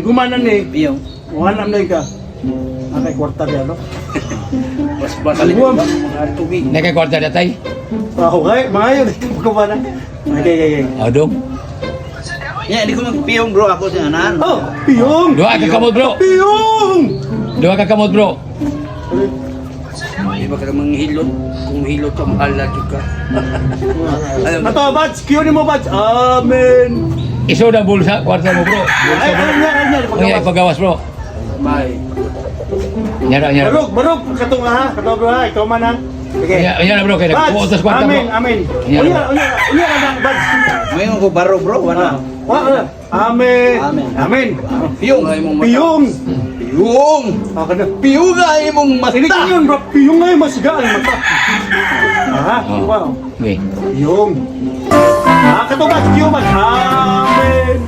Gumanan ni. Piyong. Wanam na ka. Nakay kwarta di ano? Bas-bas. Buwam. Mga tubig. Nakakwarta na tayo. Okay, mga yun. Gumanan. Okay. Adong. Ya, hindi ko magpiyong bro. Ako si Anan. Oh, piyong! Dua ka kamot bro. Piyong! Dua ka kamot bro. Di ba ka manghilot? Kung hilot ka, mahal na ka. Ayun. Ato, Bats. Kiyo ni mo, Bats. Amen. Iso na bulsa, kwarta mo bro. Bulsa Ay, bro. ano Ang ipagawas bro. Bye. Nyara. Barog. Katong ha. Katong bro ha. Ikaw man ha. Okay. Yan na bro, kaya nagpupuntas kwarta bro. Amen. Yan, Unya na, Bats. Ngayon ko baro bro. Wala. Amen. Amen. Piyong. Piyong. Piyong. Ako na. Piyong nga imong Hindi ko mata. yun, bro. Piyong nga yung masiga ang mata. Ha? Oh. Wow. Okay. Piyong. Katong Bats. Piyong, Bats. Amen.